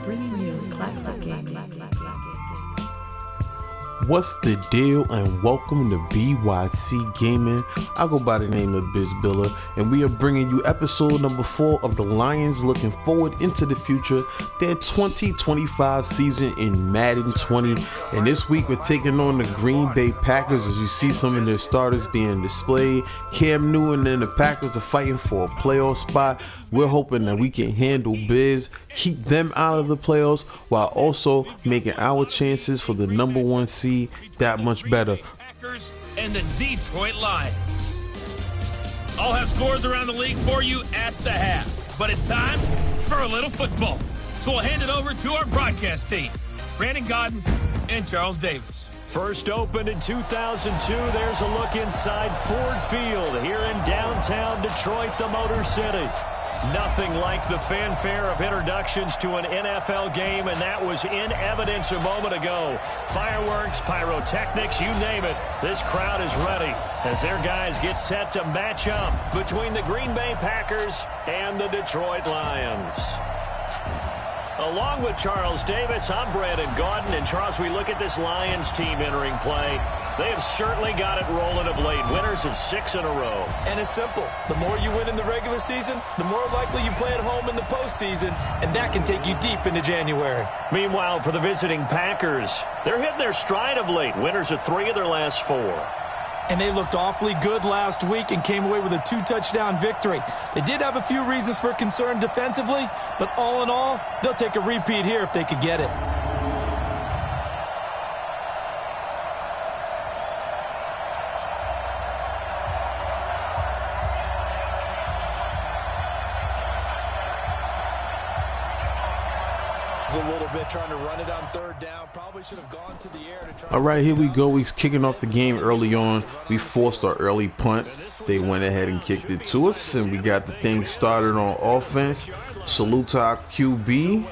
bringing you classic gaming. What's the deal, and welcome to BYC Gaming. I go by the name of BizBilla, and we are bringing you episode number 4 of the Lions looking forward into the future, their 2025 season in Madden 20. And this week we're taking on the Green Bay Packers. As you see some of their starters being displayed, Cam Newton and the Packers are fighting for a playoff spot. We're hoping that we can handle Biz, keep them out of the playoffs, while also making our chances for the number 1 seed that much better. Packers and the Detroit Lions. I'll have scores around the league for you at the half, but it's time for a little football. So we'll hand it over to our broadcast team, Brandon Godden and Charles Davis. First opened in 2002, there's a look inside Ford Field here in downtown Detroit, the Motor City. Nothing like the fanfare of introductions to an NFL game, and that was in evidence a moment ago. Fireworks, pyrotechnics, you name it. This crowd is ready as their guys get set to match up between the Green Bay Packers and the Detroit Lions. Along with Charles Davis, I'm Brandon Godden. And Charles, we look at this Lions team entering play. They have certainly got it rolling of late. Winners of 6 in a row. And it's simple. The more you win in the regular season, the more likely you play at home in the postseason, and that can take you deep into January. Meanwhile, for the visiting Packers, they're hitting their stride of late. Winners of 3 of their last 4. And they looked awfully good last week and came away with a 2-touchdown victory. They did have a few reasons for concern defensively, but all in all, they'll take a repeat here if they could get it. A little bit trying to run it on third down. Probably should have gone to the air to try. All right, here we go. We're kicking off the game early on. We forced our early punt. They went ahead and kicked it to us, and we got the thing started on offense. Salute to our QB,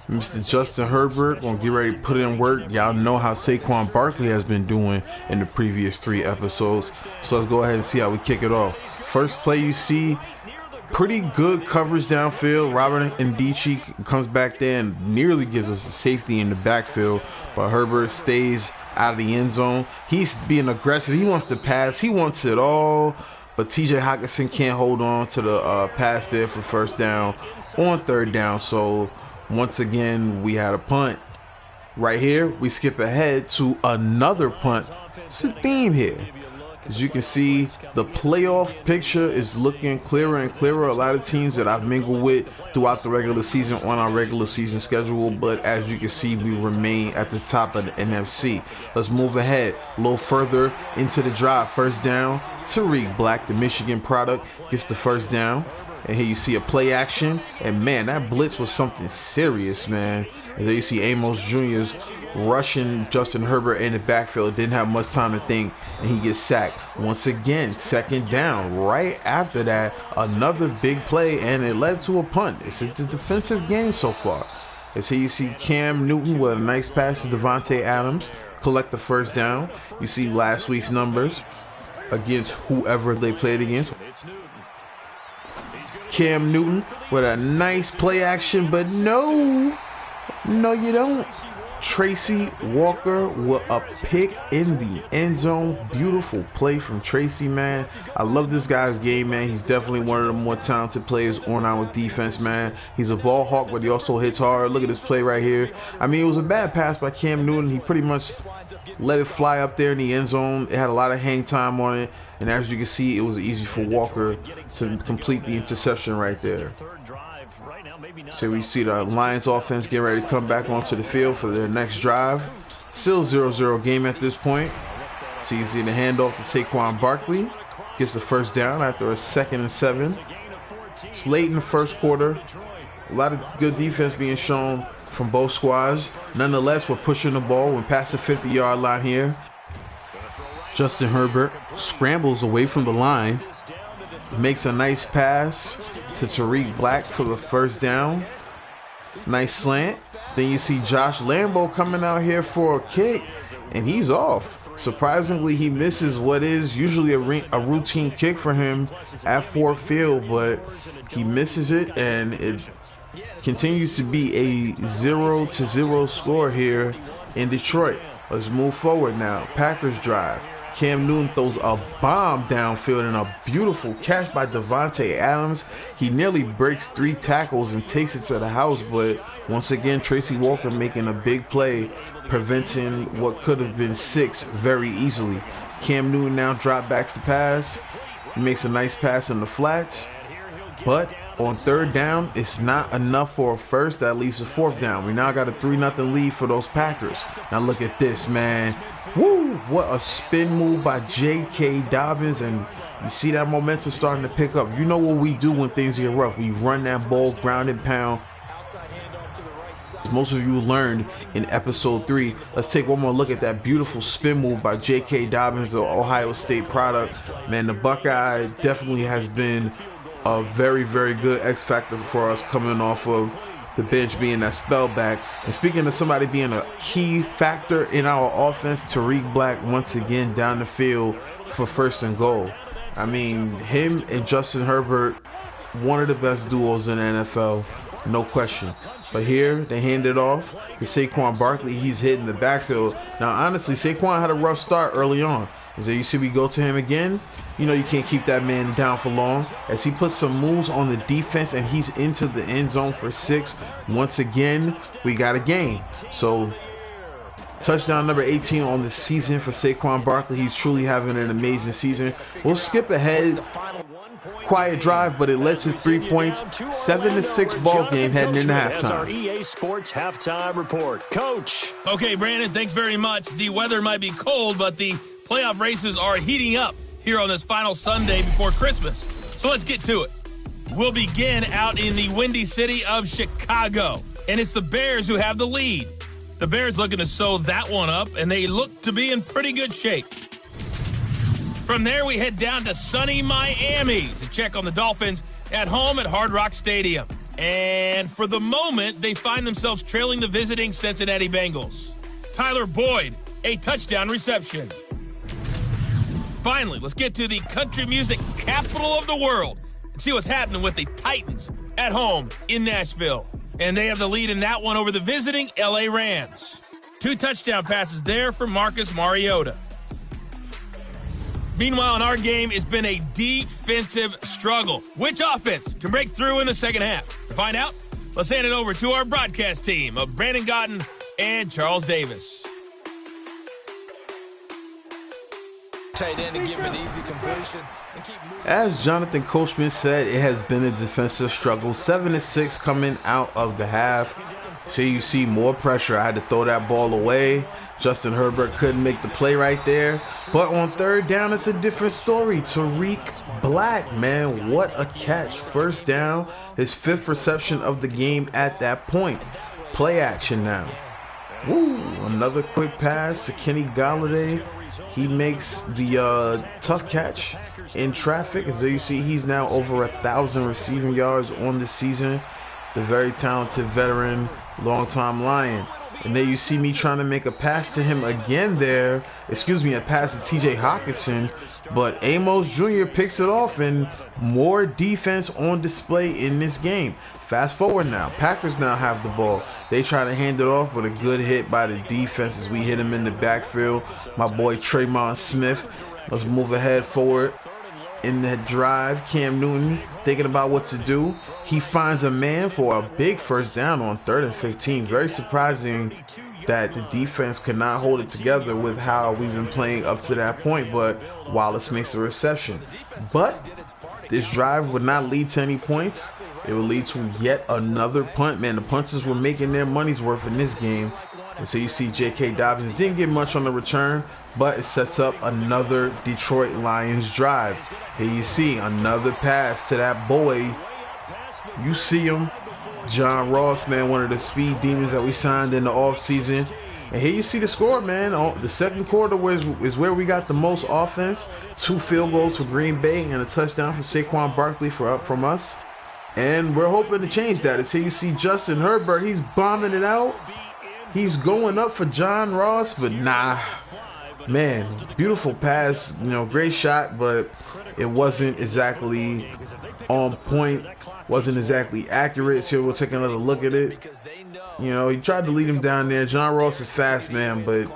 Mr. Justin Herbert. Gonna get ready to put in work. Y'all know how Saquon Barkley has been doing in the previous 3 episodes. So let's go ahead and see how we kick it off. First play you see, pretty good coverage downfield. Robert Ndici comes back there and nearly gives us a safety in the backfield, but Herbert stays out of the end zone. He's being aggressive. He wants to pass. He wants it all, but TJ Hockenson can't hold on to the pass there for first down on third down. So once again, we had a punt. Right here, we skip ahead to another punt. It's a theme here. As you can see, the playoff picture is looking clearer and clearer. A lot of teams that I've mingled with throughout the regular season on our regular season schedule, but as you can see, we remain at the top of the NFC. Let's move ahead a little further into the drive. First down, Tariq Black, the Michigan product, gets the first down. And here you see a play action, and man, that blitz was something serious, man. And there you see Amos Jr.'s rushing Justin Herbert in the backfield. Didn't have much time to think, and he gets sacked. Once again, second down. Right after that, another big play, and it led to a punt. It's a defensive game so far. As here you see Cam Newton with a nice pass to Devontae Adams, collect the first down. You see last week's numbers against whoever they played against. Cam Newton with a nice play action, but no, you don't. Tracy Walker with a pick in the end zone. Beautiful play from Tracy, man. I love this guy's game, man. He's definitely one of the more talented players on our defense, man. He's a ball hawk, but he also hits hard. Look at this play right here. I mean, it was a bad pass by Cam Newton. He pretty much let it fly up there in the end zone. It had a lot of hang time on it, and as you can see, it was easy for Walker to complete the interception right there. So we see the Lions offense get ready to come back onto the field for their next drive. Still 0-0 game at this point. So you see the handoff to Saquon Barkley. Gets the first down after a 2nd and 7. It's late in the first quarter. A lot of good defense being shown from both squads. Nonetheless, we're pushing the ball. We're past the 50-yard line here. Justin Herbert scrambles away from the line. Makes a nice pass to Tariq Black for the first down. Nice slant. Then you see Josh Lambo coming out here for a kick, and he's off. Surprisingly, he misses what is usually a routine kick for him at Ford Field, but he misses it, and it Continues to be a 0-0 score here in Detroit. Let's move forward now. Packers drive. Cam Newton throws a bomb downfield and a beautiful catch by Devontae Adams. He nearly breaks 3 tackles and takes it to the house, but once again, Tracy Walker making a big play, preventing what could have been 6 very easily. Cam Newton now drop backs to pass. He makes a nice pass in the flats, but on 3rd down, it's not enough for a first, that leaves a 4th down. We now got a 3-0 lead for those Packers. Now look at this, man. Woo! What a spin move by J.K. Dobbins, and you see that momentum starting to pick up. You know what we do when things get rough. We run that ball ground and pound. Most of you learned in episode 3. Let's take one more look at that beautiful spin move by J.K. Dobbins, the Ohio State product. Man, the Buckeye definitely has been a very, very good X factor for us coming off of the bench, being that spellback. And speaking of somebody being a key factor in our offense, Tariq Black once again down the field for 1st and goal. I mean, him and Justin Herbert, one of the best duos in the NFL, no question. But here, they hand it off to Saquon Barkley. He's hitting the backfield. Now, honestly, Saquon had a rough start early on. As you see, we go to him again. You know you can't keep that man down for long, as he puts some moves on the defense and he's into the end zone for 6. Once again, we got a game. So touchdown number 18 on the season for Saquon Barkley. He's truly having an amazing season. We'll skip ahead. Quiet drive, but it lets us 3 points. 7-6 ball game heading into halftime. Our EA Sports halftime report. Coach. Okay, Brandon, thanks very much. The weather might be cold, but the playoff races are heating up here on this final Sunday before Christmas. So let's get to it. We'll begin out in the windy city of Chicago, and it's the Bears who have the lead. The Bears looking to sew that one up, and they look to be in pretty good shape. From there, we head down to sunny Miami to check on the Dolphins at home at Hard Rock Stadium. And for the moment, they find themselves trailing the visiting Cincinnati Bengals. Tyler Boyd, a touchdown reception. Finally, let's get to the country music capital of the world and see what's happening with the Titans at home in Nashville. And they have the lead in that one over the visiting LA Rams. 2 touchdown passes there for Marcus Mariota. Meanwhile, in our game, it's been a defensive struggle. Which offense can break through in the second half? To find out, let's hand it over to our broadcast team of Brandon Gotten and Charles Davis. Tight end and give him an easy completion and keep moving. As Jonathan Coachman said, it has been a defensive struggle. 7-6 coming out of the half. So you see more pressure. I had to throw that ball away. Justin Herbert couldn't make the play right there. But on 3rd down, it's a different story. Tariq Black, man, what a catch. 1st down, his 5th reception of the game at that point. Play action now. Woo, another quick pass to Kenny Golladay. He makes the tough catch in traffic. As you see, he's now over 1,000 receiving yards on the season. The very talented veteran, longtime Lion. And then you see me trying to make a pass to him again there. Excuse me, a pass to TJ Hawkinson. But Amos Jr. picks it off, and more defense on display in this game. Fast forward now. Packers now have the ball. They try to hand it off, but a good hit by the defense as we hit him in the backfield. My boy Tremon Smith. Let's move ahead forward in that drive. Cam Newton thinking about what to do. He finds a man for a big 1st down on 3rd and 15. Very surprising that the defense could not hold it together with how we've been playing up to that point, but Wallace makes a reception. But this drive would not lead to any points. It would lead to yet another punt. Man, the punters were making their money's worth in this game. And so you see J.K. Dobbins didn't get much on the return, but it sets up another Detroit Lions drive. Here you see another pass to that boy. You see him, John Ross, man, one of the speed demons that we signed in the offseason. And here you see the score, man. The 2nd quarter is where we got the most offense. 2 field goals for Green Bay and a touchdown from Saquon Barkley from us. And we're hoping to change that. So you see Justin Herbert, he's bombing it out. He's going up for John Ross, but nah. Man, beautiful pass, great shot, but it wasn't exactly on point, wasn't exactly accurate. So we'll take another look at it. He tried to lead him down there. John Ross is fast, man, but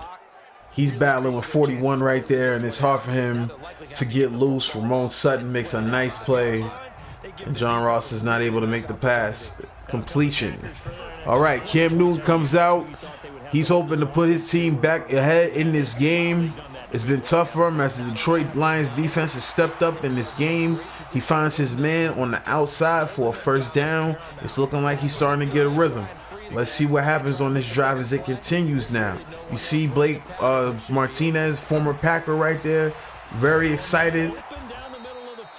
he's battling with 41 right there, and it's hard for him to get loose. Ramon Sutton makes a nice play, and John Ross is not able to make the pass. Completion. All right, Cam Newton comes out. He's hoping to put his team back ahead in this game. It's been tough for him as the Detroit Lions defense has stepped up in this game. He finds his man on the outside for a first down. It's looking like he's starting to get a rhythm. Let's see what happens on this drive as it continues now. You see Blake Martinez, former Packer right there, very excited.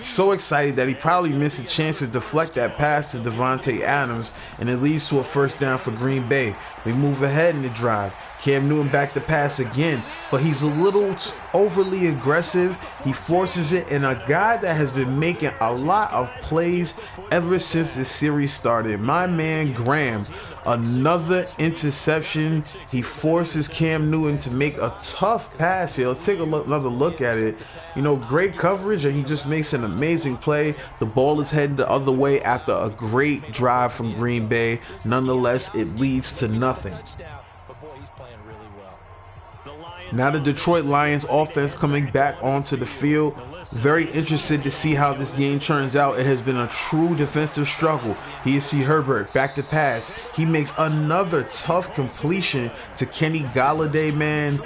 So excited that he probably missed a chance to deflect that pass to Devontae Adams, and it leads to a first down for Green Bay. We move ahead in the drive. Cam Newton back to pass again, but he's a little overly aggressive. He forces it, and a guy that has been making a lot of plays ever since this series started, my man Graham, another interception. He forces Cam Newton to make a tough pass here. Let's take another look at it. Great coverage, and he just makes an amazing play. The ball is headed the other way after a great drive from Green Bay. Nonetheless, it leads to nothing. Now the Detroit Lions offense coming back onto the field. Very interested to see how this game turns out. It has been a true defensive struggle. Here you see Herbert back to pass. He makes another tough completion to Kenny Golladay, man.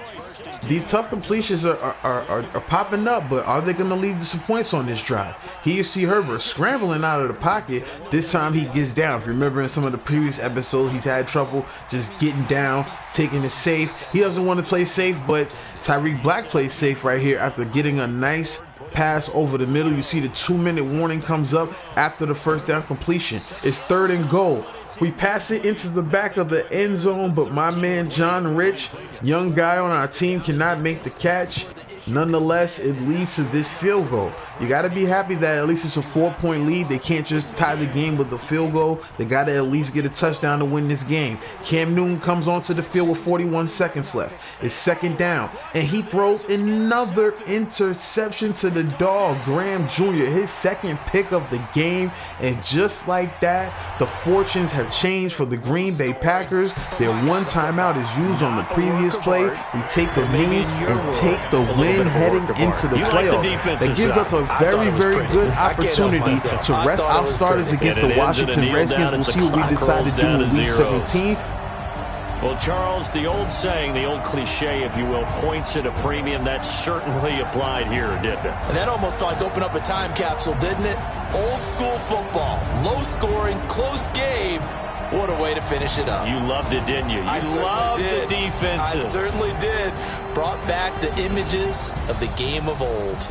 These tough completions are popping up, but are they going to lead to some points on this drive? Here you see Herbert scrambling out of the pocket. This time he gets down. If you remember in some of the previous episodes, he's had trouble just getting down, taking it safe. He doesn't want to play safe, but Tyreek Black plays safe right here after getting a nice pass over the middle. You see the 2-minute warning comes up after the first down completion. It's 3rd and goal. We pass it into the back of the end zone, but my man John Rich, young guy on our team, cannot make the catch. Nonetheless, it leads to this field goal. You got to be happy that at least it's a 4-point lead. They can't just tie the game with the field goal. They got to at least get a touchdown to win this game. Cam Newton comes onto the field with 41 seconds left. It's 2nd down, and he throws another interception to the dog, Graham Jr., his 2nd pick of the game. And just like that, the fortunes have changed for the Green Bay Packers. Their one timeout is used on the previous play. We take the lead and take the win heading into the playoffs. That gives us a very, very good opportunity to rest our starters against the Washington Redskins. We'll see what we decide to do in Week 17. Well, Charles, the old saying, the old cliche, if you will, points at a premium, that certainly applied here, didn't it? And that almost felt like opened up a time capsule, didn't it? Old school football, low scoring, close game. What a way to finish it up. You loved it, didn't you? You loved the defensive. I certainly did. Brought back the images of the game of old.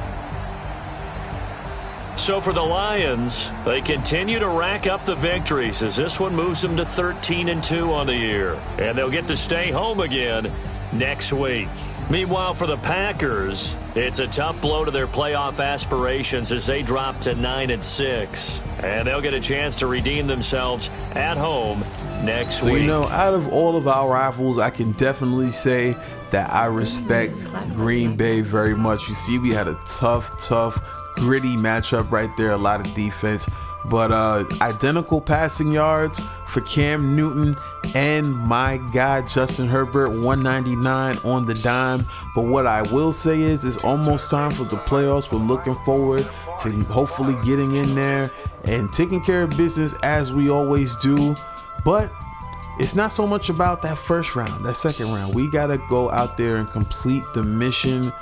So for the Lions, they continue to rack up the victories as this one moves them to 13-2 on the year. And they'll get to stay home again next week. Meanwhile, for the Packers, it's a tough blow to their playoff aspirations as they drop to 9-6. And they'll get a chance to redeem themselves at home next week. So, out of all of our rivals, I can definitely say that I respect Green Bay very much. You see, we had a tough, gritty matchup right there, a lot of defense, but identical passing yards for Cam Newton and my guy Justin Herbert, 199 on the dime. But what I will say is it's almost time for the playoffs. We're looking forward to hopefully getting in there and taking care of business as we always do. But it's not so much about that first round, that second round. We got to go out there and complete the mission,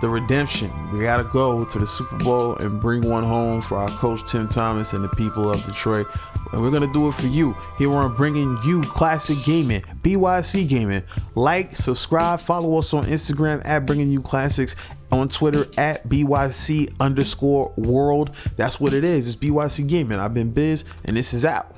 the redemption. We got to go to the Super Bowl and bring one home for our coach Tim Thomas and the people of Detroit. And we're going to do it for you. Here we're bringing you Classic Gaming, BYC Gaming. Like, subscribe, follow us on Instagram at Bringing You Classics, on Twitter at BYC_world. That's what it is. It's BYC Gaming. I've been Biz, and this is out.